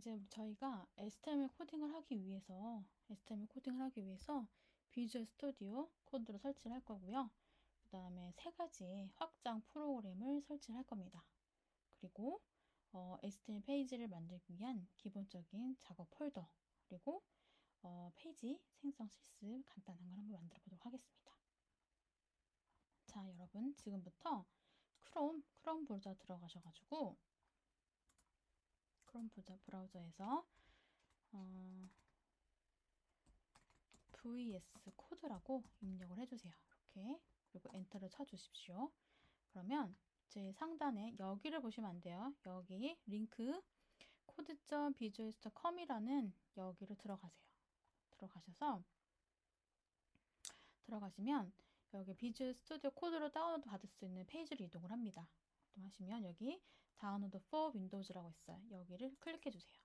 이제 저희가 HTML 코딩을 하기 위해서 비주얼 스튜디오 코드로 설치를 할 거고요. 그 다음에 세 가지 확장 프로그램을 설치를 할 겁니다. 그리고 HTML 페이지를 만들기 위한 기본적인 작업 폴더, 그리고 페이지 생성 실습 간단한 걸 한번 만들어 보도록 하겠습니다. 자, 여러분 지금부터 크롬 브라우저 들어가셔가지고 크롬 브라우저에서 vs 코드라고 입력을 해주세요. 이렇게. 그리고 엔터를 쳐주십시오. 그러면 제 상단에 여기를 보시면 안 돼요. 여기 링크 code.visualstudio.com이라는 여기로 들어가세요. 들어가시면 여기 비주얼 스튜디오 코드로 다운로드 받을 수 있는 페이지로 이동을 합니다. 이동하시면 여기 다운로드 for windows라고 있어요. 여기를 클릭해 주세요.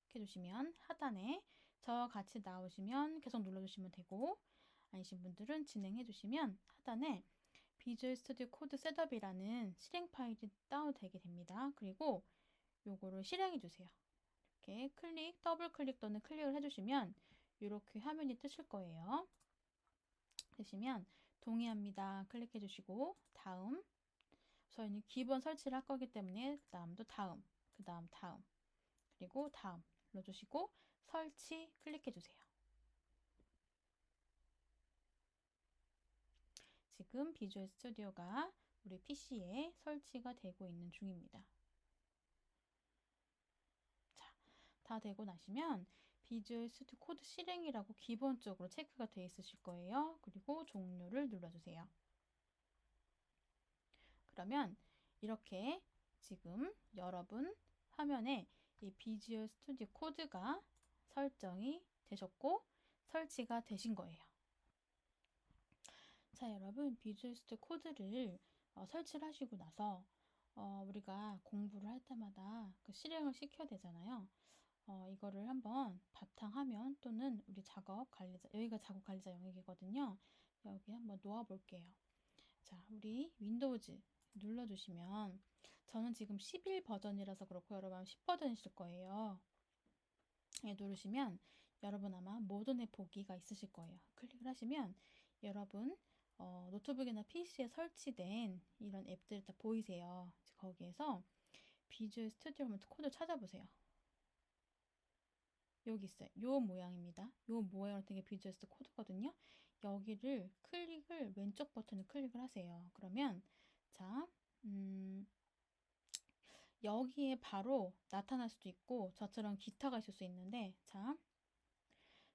이렇게 해주시면 하단에 저와 같이 나오시면 계속 눌러주시면 되고, 아니신 분들은 진행해 주시면 하단에 비주얼 스튜디오 코드 셋업이라는 실행 파일이 다운되게 됩니다. 그리고 요거를 실행해 주세요. 이렇게 더블 클릭 또는 클릭을 해주시면 이렇게 화면이 뜨실 거예요. 되시면 동의합니다. 클릭해 주시고 다음, 저희는 기본 설치를 할 거기 때문에 다음도 다음, 그 다음 그리고 다음 눌러주시고 설치 클릭해 주세요. 지금 비주얼 스튜디오가 우리 PC에 설치가 되고 있는 중입니다. 자, 다 되고 나시면 비주얼 스튜디오 코드 실행이라고 기본적으로 체크가 되어 있으실 거예요. 그리고 종료를 눌러주세요. 그러면 이렇게 지금 여러분 화면에 이 비주얼 스튜디오 코드가 설정이 되셨고 설치가 되신 거예요. 자, 여러분 비주얼 스튜디오 코드를 설치를 하시고 나서 우리가 공부를 할 때마다 그 실행을 시켜야 되잖아요. 이거를 한번 바탕화면 또는 우리 작업 관리자, 여기가 작업 관리자 영역이거든요. 여기 한번 놓아 볼게요. 자, 우리 윈도우즈 눌러주시면, 저는 지금 11 버전이라서 그렇고 여러분 10 버전이실 거예요. 예, 누르시면 여러분 아마 모든의 보기가 있으실 거예요. 클릭을 하시면 여러분 노트북이나 PC에 설치된 이런 앱들 다 보이세요. 거기에서 비주얼 스튜디오 코드 찾아보세요. 여기 있어요. 요 모양입니다. 요 모양으로 된 게 비주얼 스튜디오 코드거든요. 여기를 왼쪽 버튼을 클릭을 하세요. 그러면 자, 여기에 바로 나타날 수도 있고 저처럼 기타가 있을 수 있는데, 자,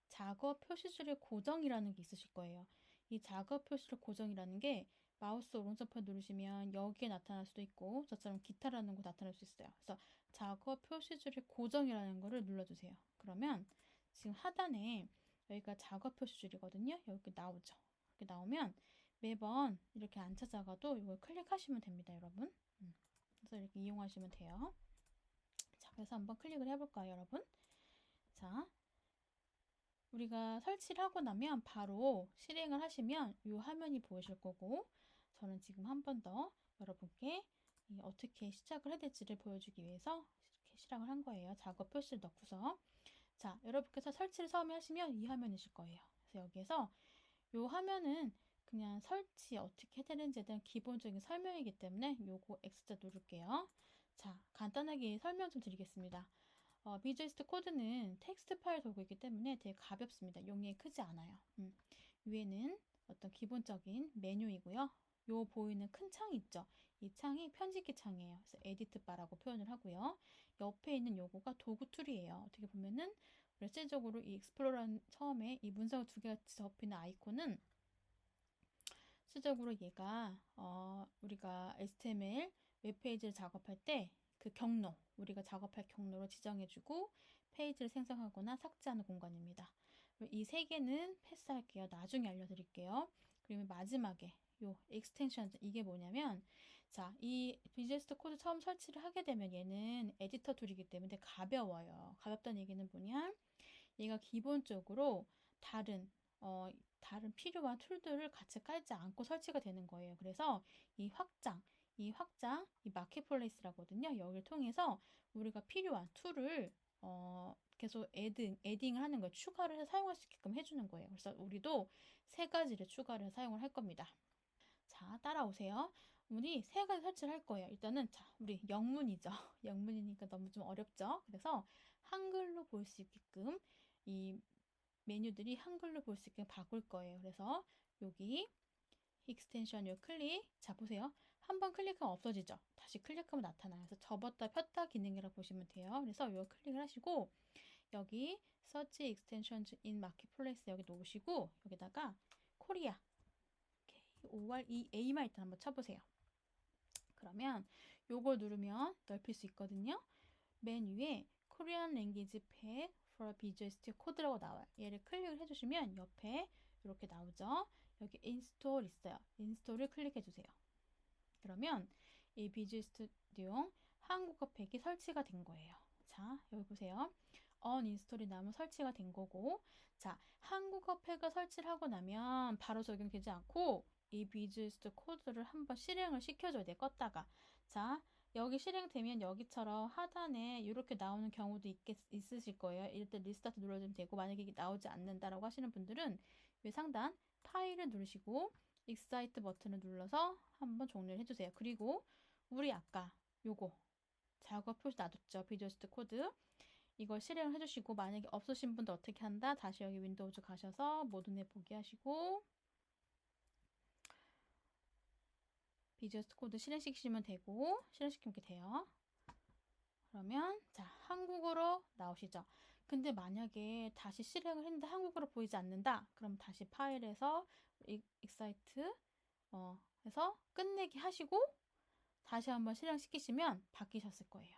작업 표시줄의 고정이라는 게 있으실 거예요. 이 작업 표시줄 고정이라는 게 마우스 오른쪽 편 누르시면 여기에 나타날 수도 있고 저처럼 기타라는 거 나타날 수 있어요. 그래서 작업 표시줄의 고정이라는 거를 눌러주세요. 그러면 지금 하단에 여기가 작업 표시줄이거든요. 여기 나오죠. 이렇게 나오면 매번 이렇게 안 찾아가도 이걸 클릭하시면 됩니다, 여러분. 그래서 이렇게 이용하시면 돼요. 자, 그래서 한번 클릭을 해볼까요, 여러분? 자, 우리가 설치를 하고 나면 바로 실행을 하시면 이 화면이 보이실 거고, 저는 지금 한 번 더 여러분께 어떻게 시작을 해야 될지를 보여주기 위해서 이렇게 시작을 한 거예요. 작업 표시를 넣고서. 자, 여러분께서 설치를 처음에 하시면 이 화면이실 거예요. 그래서 여기에서 이 화면은 그냥 설치 어떻게 해야 되는지에 대한 기본적인 설명이기 때문에 요거 X자 누를게요. 자, 간단하게 설명 좀 드리겠습니다. 비주얼 스튜디오 코드는 텍스트 파일 도구이기 때문에 되게 가볍습니다. 용량이 크지 않아요. 위에는 어떤 기본적인 메뉴이고요. 요 보이는 큰 창이 있죠. 이 창이 편집기 창이에요. 그래서 에디트 바라고 표현을 하고요. 옆에 있는 요거가 도구 툴이에요. 어떻게 보면은 실질적으로 이 익스플로러는 처음에 이 문서가 두 개가 접히는 아이콘은 실질적으로 얘가 우리가 HTML 웹페이지를 작업할 때 그 경로, 우리가 작업할 경로로 지정해주고 페이지를 생성하거나 삭제하는 공간입니다. 이 세 개는 패스할게요. 나중에 알려드릴게요. 그리고 마지막에 요 익스텐션, 이게 뭐냐면, 자, 이 비주얼 스튜디오 코드 처음 설치를 하게 되면 얘는 에디터 툴이기 때문에 가벼워요. 가볍다는 얘기는 뭐냐? 얘가 기본적으로 다른 필요한 툴들을 같이 깔지 않고 설치가 되는 거예요. 그래서 이 확장, 이 확장, 이 마켓플레이스라거든요. 여기를 통해서 우리가 필요한 툴을 계속 에딩을 하는 거예요. 추가를 해서 사용할 수 있게끔 해주는 거예요. 그래서 우리도 세 가지를 추가를 해서 사용을 할 겁니다. 자, 따라오세요. 우리 세 가지 설치를 할 거예요. 일단은 자, 우리 영문이죠. 영문이니까 너무 좀 어렵죠. 그래서 한글로 볼 수 있게끔 이 메뉴들이 한글로 볼 수 있게 바꿀 거예요. 그래서 여기 익스텐션 요 클릭. 자, 보세요. 한번 클릭하면 없어지죠. 다시 클릭하면 나타나요. 그래서 접었다 폈다 기능이라고 보시면 돼요. 그래서 요 클릭을 하시고 여기 Search Extensions in Marketplace 여기 놓으시고 여기다가 코리아 OREA만 일단 한번 쳐보세요. 그러면 요걸 누르면 넓힐 수 있거든요. 맨 위에 Korean Language Pack for Visual Studio Code라고 나와요. 얘를 클릭을 해주시면 옆에 이렇게 나오죠. 여기 인스톨 있어요. 인스톨을 클릭해 주세요. 그러면 이 비주얼 스튜디오 한국어 팩이 설치가 된 거예요. 자, 여기 보세요. 언인스톨이 나면 설치가 된 거고, 자, 한국어 팩을 설치를 하고 나면 바로 적용되지 않고 이 비주얼 스튜디오 코드를 한번 실행을 시켜줘야 돼. 껐다가. 자, 여기 실행되면 여기처럼 하단에 이렇게 나오는 경우도 있으실 거예요. 이럴 때 리스타트 눌러주면 되고, 만약에 이게 나오지 않는다라고 하시는 분들은 이 상단 파일을 누르시고 익사이트 버튼을 눌러서 한번 종료를 해주세요. 그리고 우리 아까 요거 작업 표시 놔뒀죠. 비주얼 스튜디오 코드. 이걸 실행을 해주시고 만약에 없으신 분들 어떻게 한다? 다시 여기 윈도우즈 가셔서 모든 앱 보기 하시고 비주얼 스튜디오 코드 실행시키시면 되고 실행시키면 이렇게 돼요. 그러면 자 한국어로 나오시죠. 근데 만약에 다시 실행을 했는데 한국어로 보이지 않는다. 그럼 다시 파일에서 익사이트 해서 끝내기 하시고 다시 한번 실행시키시면 바뀌셨을 거예요.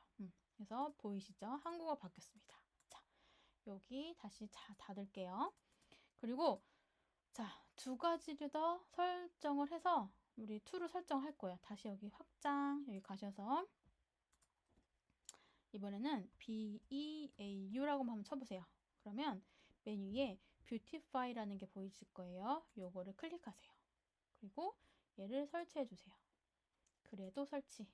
그래서 보이시죠? 한국어 바뀌었습니다. 자, 여기 다시 닫을게요. 그리고 자, 두 가지를 더 설정을 해서 우리 툴을 설정할 거예요. 다시 여기 확장 여기 가셔서 이번에는 BEAU라고 한번 쳐보세요. 그러면 메뉴에 Beautify라는 게 보이실 거예요. 요거를 클릭하세요. 그리고 얘를 설치해 주세요. 그래도 설치.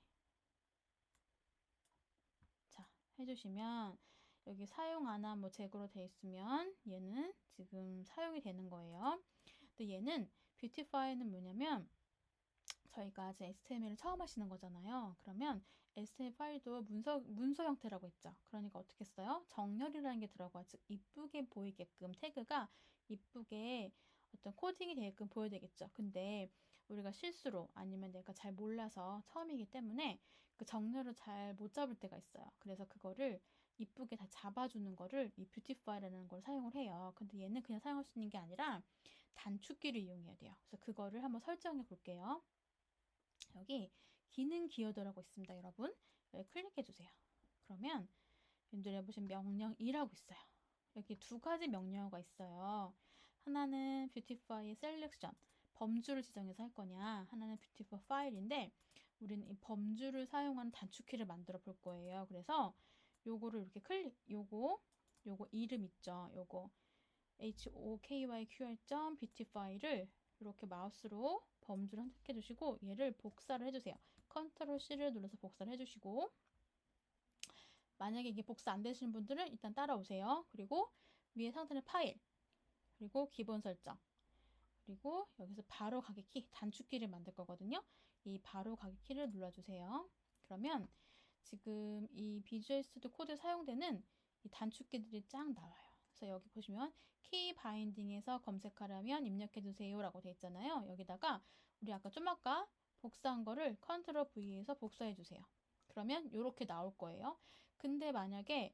자, 해주시면 여기 사용 안하 뭐 제거로 돼 있으면 얘는 지금 사용이 되는 거예요. 근데 얘는 뷰티파이는 뭐냐면 저희가 이제 HTML을 처음 하시는 거잖아요. 그러면 HTML 파일도 문서 형태라고 했죠. 그러니까 어떻게 써요? 정렬이라는 게 들어가요. 즉 이쁘게 보이게끔 태그가 이쁘게 어떤 코딩이 되게끔 보여야 되겠죠. 근데 우리가 실수로 아니면 내가 잘 몰라서 처음이기 때문에 그 정렬을 잘 못 잡을 때가 있어요. 그래서 그거를 이쁘게 다 잡아주는 거를 이 뷰티파이라는 걸 사용을 해요. 근데 얘는 그냥 사용할 수 있는 게 아니라 단축키를 이용해야 돼요. 그래서 그거를 한번 설정해 볼게요. 여기 기능 기여도라고 있습니다. 여러분 여기 클릭해 주세요. 그러면 여러분들이 보시면 명령 2라고 있어요. 여기 두 가지 명령어가 있어요. 하나는 뷰티파이 셀렉션 범주를 지정해서 할 거냐, 하나는 뷰티파이 파일인데 우리는 이 범주를 사용하는 단축키를 만들어 볼 거예요. 그래서 요거를 이렇게 요거 이름 있죠. 요거 hokyqr.beautify를 이렇게 마우스로 범주를 선택해 주시고 얘를 복사를 해주세요. 컨트롤 C를 눌러서 복사를 해주시고 만약에 이게 복사 안 되시는 분들은 일단 따라오세요. 그리고 위에 상단의 파일 그리고 기본 설정 그리고 여기서 바로 가기 키 단축키를 만들 거거든요. 이 바로 가기 키를 눌러주세요. 그러면 지금 이 비주얼 스튜디오 코드에 사용되는 이 단축키들이 쫙 나와요. 그래서 여기 보시면 키 바인딩에서 검색하려면 입력해 주세요 라고 되어 있잖아요. 여기다가 우리 아까 좀 아까 복사한 거를 컨트롤 V에서 복사해 주세요. 그러면 이렇게 나올 거예요. 근데 만약에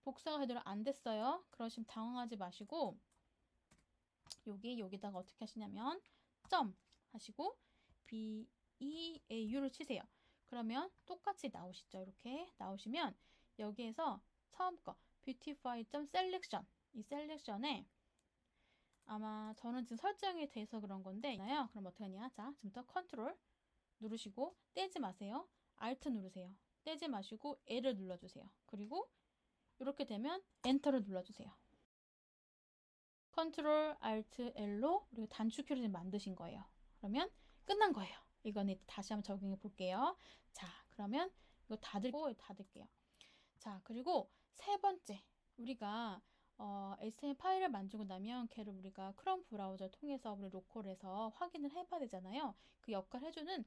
복사가 제대로 안 됐어요. 그러시면 당황하지 마시고 여기다가 어떻게 하시냐면 점 하시고 BEAU를 치세요. 그러면 똑같이 나오시죠. 이렇게 나오시면 여기에서 처음 거 beautify.selection 이 셀렉션에 아마 저는 지금 설정이 돼서 그런 건데 그럼 어떻게 하냐. 자, 지금부터 컨트롤 누르시고 떼지 마세요. Alt 누르세요. 떼지 마시고 L을 눌러주세요. 그리고 이렇게 되면 엔터를 눌러주세요. 컨트롤 Alt L로 우리가 단축키를 만드신 거예요. 그러면 끝난 거예요. 이거는 다시 한번 적용해 볼게요. 자, 그러면 이거 닫을게요. 자, 그리고 세 번째, 우리가 HTML 파일을 만들고 나면 걔를 우리가 크롬 브라우저를 통해서 우리 로컬에서 확인을 해봐야 되잖아요. 그 역할을 해주는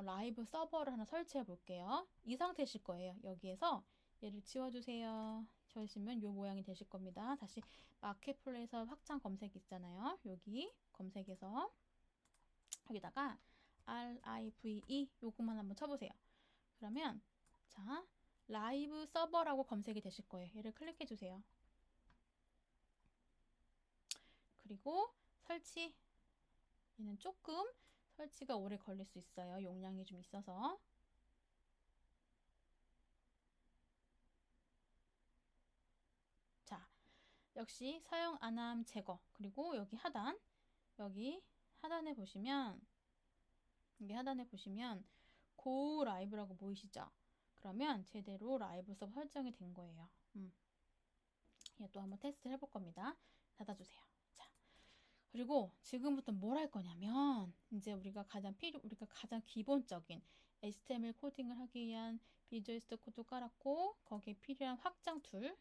라이브 서버를 하나 설치해 볼게요. 이 상태실 거예요. 여기에서 얘를 지워주세요. 지워주시면 이 모양이 되실 겁니다. 다시 마켓플레이서 확장 검색 있잖아요. 여기 검색해서 여기다가 RIVE 요것만 한번 쳐보세요. 그러면 자 라이브 서버라고 검색이 되실 거예요. 얘를 클릭해 주세요. 그리고 설치. 얘는 조금 설치가 오래 걸릴 수 있어요. 용량이 좀 있어서. 자, 역시 사용 안함 제거. 그리고 여기 하단에 보시면 고 라이브라고 보이시죠? 그러면 제대로 라이브 서버 설정이 된 거예요. 얘 또 한번 테스트 해볼 겁니다. 닫아주세요. 자, 그리고 지금부터 뭘 할 거냐면 이제 우리가 가장 기본적인 HTML 코딩을 하기 위한 비주얼 스튜디오 코드 깔았고 거기에 필요한 확장 툴을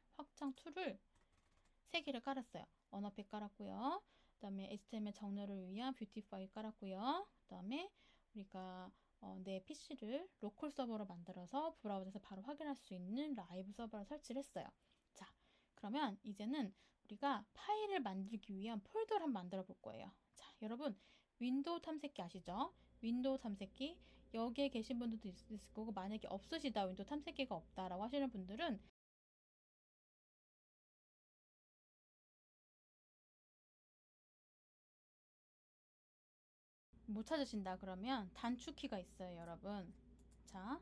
3개를 깔았어요. 언어팩 깔았고요. 그 다음에 HTML 정렬을 위한 뷰티파이 깔았고요. 그 다음에 우리가 내 PC를 로컬 서버로 만들어서 브라우저에서 바로 확인할 수 있는 라이브 서버를 설치를 했어요. 자, 그러면 이제는 우리가 파일을 만들기 위한 폴더를 한번 만들어 볼 거예요. 자, 여러분 윈도우 탐색기 아시죠? 윈도우 탐색기 여기에 계신 분들도 있을 거고 만약에 없으시다 윈도우 탐색기가 없다라고 하시는 분들은 못 찾으신다 그러면 단축키가 있어요, 여러분. 자,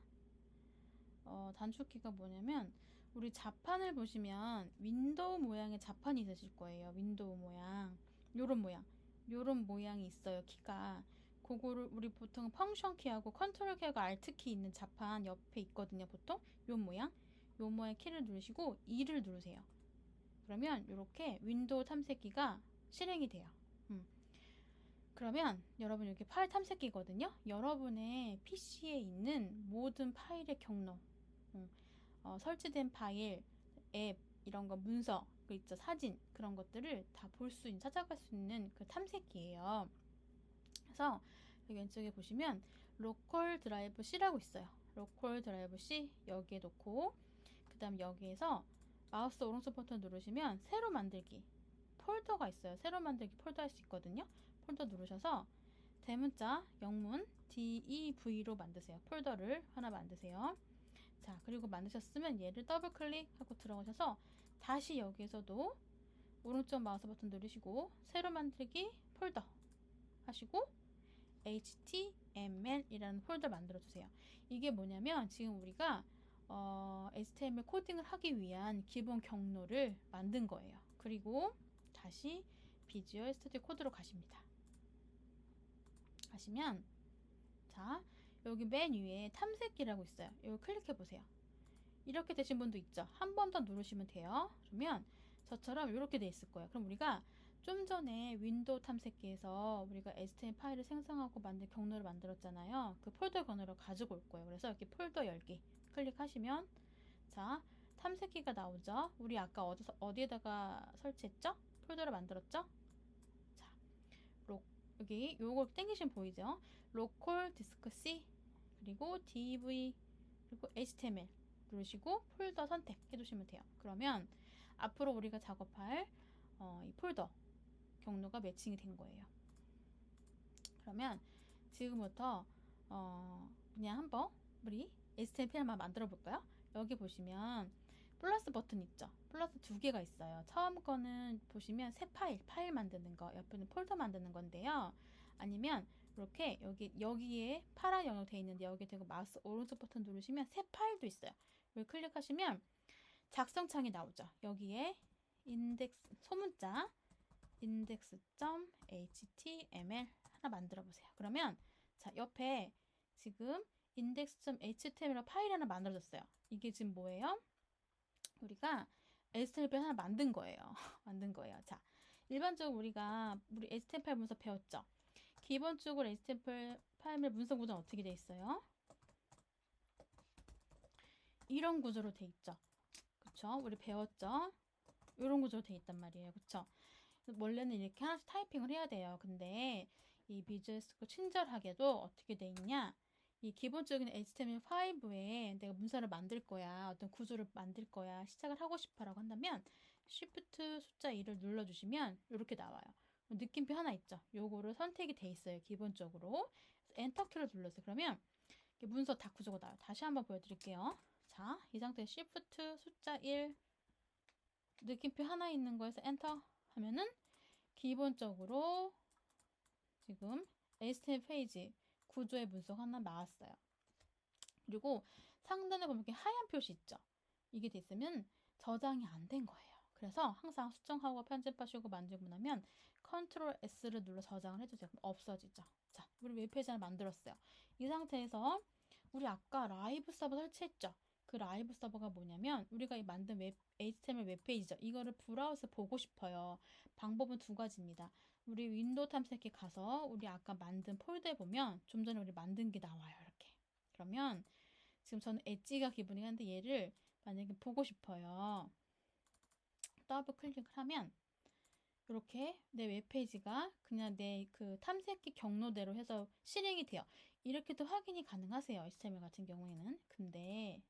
단축키가 뭐냐면 우리 자판을 보시면 윈도우 모양의 자판이 있으실 거예요. 윈도우 모양. 요런 모양이 있어요, 키가. 그거를 우리 보통 펑션 키하고 컨트롤 키하고 알트 키 있는 자판 옆에 있거든요, 보통. 요 모양 키를 누르시고 2를 누르세요. 그러면 이렇게 윈도우 탐색기가 실행이 돼요. 그러면 여러분 여기 파일 탐색기거든요. 여러분의 PC에 있는 모든 파일의 경로, 설치된 파일, 앱 이런 거 문서 그 있죠 사진 그런 것들을 다 찾아갈 수 있는 그 탐색기예요. 그래서 여기 왼쪽에 보시면 로컬 드라이브 C라고 있어요. 로컬 드라이브 C 여기에 놓고 그 다음 여기에서 마우스 오른쪽 버튼 누르시면 새로 만들기 폴더가 있어요. 새로 만들기 폴더 할 수 있거든요. 폴더 누르셔서 대문자 영문 DEV로 만드세요. 폴더를 하나 만드세요. 자, 그리고 만드셨으면 얘를 더블 클릭하고 들어가셔서 다시 여기에서도 오른쪽 마우스 버튼 누르시고 새로 만들기 폴더 하시고 HTML이라는 폴더 만들어 주세요. 이게 뭐냐면 지금 우리가 HTML 코딩을 하기 위한 기본 경로를 만든 거예요. 그리고 다시 비주얼 스튜디오 코드로 가십니다. 가시면 자 여기 맨 위에 탐색기라고 있어요. 이거 클릭해 보세요. 이렇게 되신 분도 있죠. 한 번 더 누르시면 돼요. 그러면 저처럼 이렇게 돼 있을 거예요. 그럼 우리가 좀 전에 윈도우 탐색기에서 우리가 HTML 파일을 생성하고 만든 경로를 만들었잖아요. 그 폴더 경로를 가지고 올 거예요. 그래서 이렇게 폴더 열기 클릭하시면 자 탐색기가 나오죠. 우리 아까 어디에다가 설치했죠? 폴더를 만들었죠? 자, 여기 요거 땡기시면 보이죠? 로컬 디스크 C 그리고 DV 그리고 HTML 누르시고 폴더 선택해 주시면 돼요. 그러면 앞으로 우리가 작업할 이 폴더 경로가 매칭이 된 거예요. 그러면 지금부터 그냥 한번 우리 HTML만 만들어 볼까요? 여기 보시면 플러스 버튼 있죠? 플러스 2개가 있어요. 처음 거는 보시면 새 파일 만드는 거, 옆에는 폴더 만드는 건데요. 아니면 이렇게 여기에 파란 영역 되어 있는데 여기 대고 마우스 오른쪽 버튼 누르시면 새 파일도 있어요. 여기 클릭하시면 작성창이 나오죠. 여기에 소문자 index.html 하나 만들어 보세요. 그러면 자 옆에 지금 index.html 파일 하나 만들어졌어요. 이게 지금 뭐예요? 우리가 HTML 하나 만든 거예요. 자, 일반적으로 우리 HTML 문서 배웠죠? 기본적으로 HTML 파일 문서 구조는 어떻게 돼 있어요? 이런 구조로 돼 있죠. 그쵸? 우리 배웠죠? 이런 구조로 돼 있단 말이에요. 그쵸? 원래는 이렇게 하나씩 타이핑을 해야 돼요. 근데 이 비주얼스코 친절하게도 어떻게 돼 있냐? 이 기본적인 HTML5에 내가 문서를 만들 거야. 어떤 구조를 만들 거야. 시작을 하고 싶어라고 한다면 Shift 숫자 2를 눌러주시면 이렇게 나와요. 느낌표 하나 있죠. 요거를 선택이 돼 있어요. 기본적으로. 엔터키를 눌러서 그러면 문서 다 구조가 나와요. 다시 한번 보여드릴게요. 자, 이 상태에서 Shift 숫자 1 느낌표 하나 있는 거에서 엔터 하면은 기본적으로 지금 HTML 페이지 구조의 문서가 하나 나왔어요. 그리고 상단에 보면 이렇게 하얀 표시 있죠. 이게 됐으면 저장이 안 된 거예요. 그래서 항상 수정하고 편집하시고 만들고 나면 Ctrl S를 눌러 저장을 해주세요. 그럼 없어지죠. 자, 우리 웹페이지 하나 만들었어요. 이 상태에서 우리 아까 라이브 서버 설치했죠. 그 라이브 서버가 뭐냐면 우리가 이 만든 HTML 웹페이지죠. 이거를 브라우저에서 보고 싶어요. 방법은 두 가지입니다. 우리 윈도우 탐색기 가서 우리 아까 만든 폴더에 보면 좀 전에 우리 만든 게 나와요. 이렇게. 그러면 지금 저는 엣지가 기본이긴 한데 얘를 만약에 보고 싶어요. 더블 클릭을 하면 이렇게 내 웹페이지가 그냥 내 그 탐색기 경로대로 해서 실행이 돼요. 이렇게도 확인이 가능하세요. HTML 같은 경우에는. 근데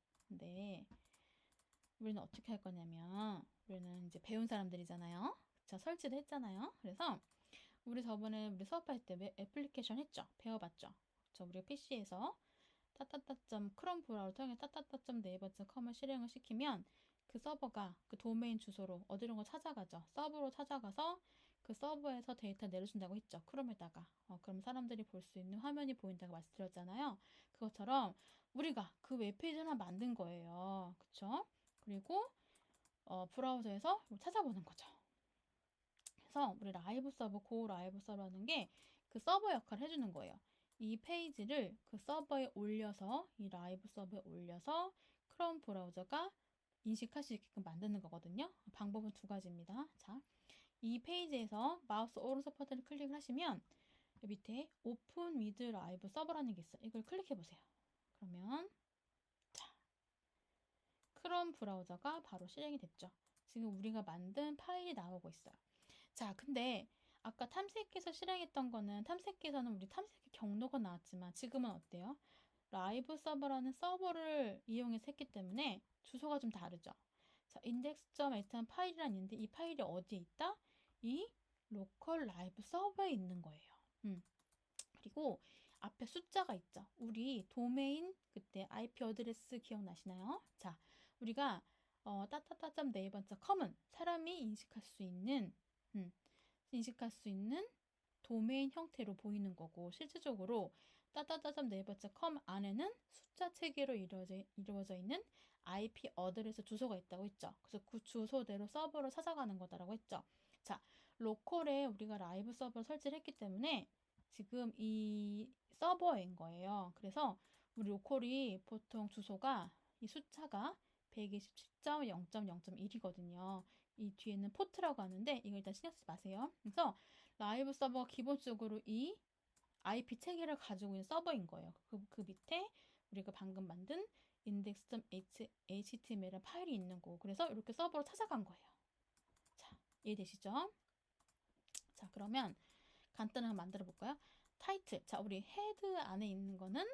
우리는 어떻게 할 거냐면 우리는 이제 배운 사람들이잖아요. 자, 설치도 했잖아요. 그래서 우리 저번에 우리 수업할 때 애플리케이션 했죠. 배워봤죠. 저 우리가 PC에서 크롬 브라우저를 통해 네이버.com을 실행을 시키면 그 서버가 그 도메인 주소로 어디로 찾아가죠. 서버로 찾아가서 그 서버에서 데이터 내려준다고 했죠. 크롬에다가. 그럼 사람들이 볼 수 있는 화면이 보인다고 말씀드렸잖아요. 그것처럼 우리가 그 웹페이지 하나 만든 거예요. 그쵸? 그리고 브라우저에서 찾아보는 거죠. 그래서 우리 라이브 서버, 고 라이브 서버라는 게 그 서버 역할을 해주는 거예요. 이 페이지를 그 서버에 올려서 이 라이브 서버에 올려서 크롬 브라우저가 인식할 수 있게끔 만드는 거거든요. 방법은 두 가지입니다. 자, 이 페이지에서 마우스 오른쪽 버튼을 클릭을 하시면 밑에 오픈 위드 라이브 서버라는 게 있어요. 이걸 클릭해 보세요. 그러면 자, 크롬 브라우저가 바로 실행이 됐죠. 지금 우리가 만든 파일이 나오고 있어요. 자, 근데 아까 탐색기에서 실행했던 거는 탐색기에서는 우리 탐색기 경로가 나왔지만 지금은 어때요? 라이브 서버라는 서버를 이용해서 했기 때문에 주소가 좀 다르죠. 자, index.html 파일이란 있는데 이 파일이 어디에 있다? 이 로컬 라이브 서버에 있는 거예요. 그리고 앞에 숫자가 있죠. 우리 도메인 그때 IP 어드레스 기억나시나요? 자, 우리가 네이버.com은 사람이 인식할 수 있는 도메인 형태로 보이는 거고 실질적으로 네이버.com 안에는 숫자 체계로 이루어져 있는 IP 어드레스 주소가 있다고 했죠. 그래서 그 주소대로 서버를 찾아가는 거다라고 했죠. 자, 로컬에 우리가 라이브 서버를 설치를 했기 때문에 지금 이 서버인 거예요. 그래서 우리 로컬이 보통 주소가 이 숫자가 127.0.0.1이거든요. 이 뒤에는 포트라고 하는데 이거 일단 신경 쓰지 마세요. 그래서 라이브 서버가 기본적으로 이 IP 체계를 가지고 있는 서버인 거예요. 그 밑에 우리가 방금 만든 index.html이라는 파일이 있는 거고 그래서 이렇게 서버로 찾아간 거예요. 자, 이해되시죠? 자, 그러면 간단하게 만들어 볼까요? 타이틀. 자, 우리 헤드 안에 있는 거는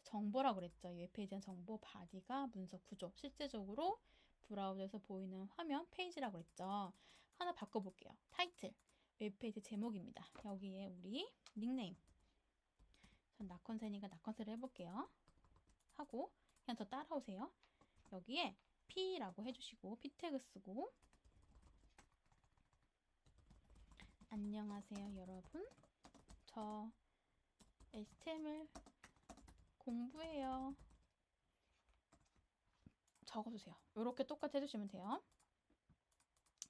정보라고 그랬죠. 이 웹페이지의 정보, 바디가 문서 구조. 실제적으로 브라우저에서 보이는 화면, 페이지라고 그랬죠. 하나 바꿔볼게요. 타이틀. 웹페이지 제목입니다. 여기에 우리 닉네임. 전 나컨센이니까 나컨센을 해볼게요. 하고 그냥 저 따라오세요. 여기에 P라고 해주시고 P 태그 쓰고 안녕하세요 여러분. 저 HTML 공부해요. 적어주세요. 이렇게 똑같이 해주시면 돼요.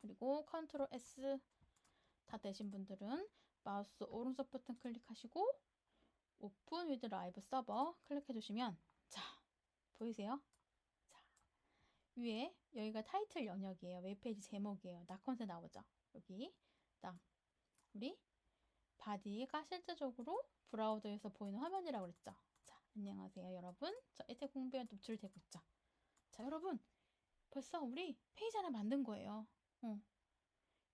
그리고 Ctrl S 다 되신 분들은 마우스 오른쪽 버튼 클릭하시고 오픈 위드 라이브 서버 클릭해 주시면 자 보이세요? 자 위에 여기가 타이틀 영역이에요. 웹페이지 제목이에요. 나컨센 나오죠? 여기 딱 우리 바디가 실제적으로 브라우저에서 보이는 화면이라고 그랬죠. 자, 안녕하세요 여러분. 자, 이제 공부에 노출되고 있죠. 자, 여러분 벌써 우리 페이지 하나 만든 거예요.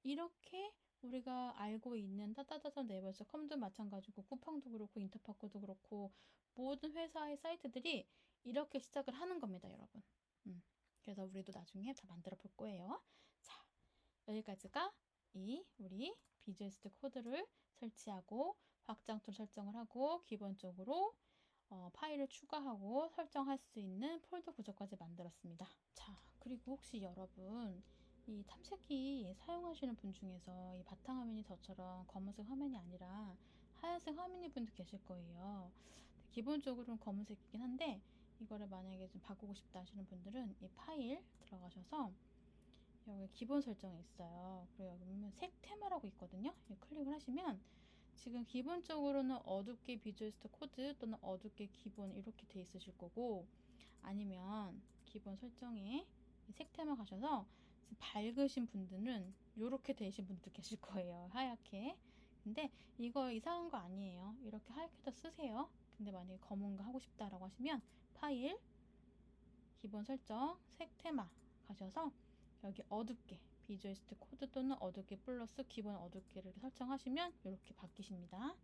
이렇게 우리가 알고 있는 따따따따 네이버닷컴도 마찬가지고 쿠팡도 그렇고 인터파크도 그렇고 모든 회사의 사이트들이 이렇게 시작을 하는 겁니다, 여러분. 그래서 우리도 나중에 다 만들어 볼 거예요. 자, 여기까지가 우리 비주얼 스튜디오 코드를 설치하고 확장토 설정을 하고 기본적으로 파일을 추가하고 설정할 수 있는 폴더 구조까지 만들었습니다. 자, 그리고 혹시 여러분 이 탐색기 사용하시는 분 중에서 이 바탕화면이 저처럼 검은색 화면이 아니라 하얀색 화면인 분도 계실 거예요. 기본적으로는 검은색이긴 한데 이거를 만약에 좀 바꾸고 싶다 하시는 분들은 이 파일 들어가셔서 여기 기본 설정에 있어요. 그리고 여기 보면 색 테마라고 있거든요. 클릭을 하시면 지금 기본적으로는 어둡게 비주얼 스튜디오 코드 또는 어둡게 기본 이렇게 돼 있으실 거고, 아니면 기본 설정에 색 테마 가셔서 밝으신 분들은 이렇게 되신 분도 계실 거예요. 하얗게. 근데 이거 이상한 거 아니에요. 이렇게 하얗게 다 쓰세요. 근데 만약에 검은 거 하고 싶다라고 하시면 파일, 기본 설정, 색 테마 가셔서 여기 어둡게 비주얼 스튜디오 코드 또는 어둡게 플러스 기본 어둡게를 설정하시면 이렇게 바뀌십니다.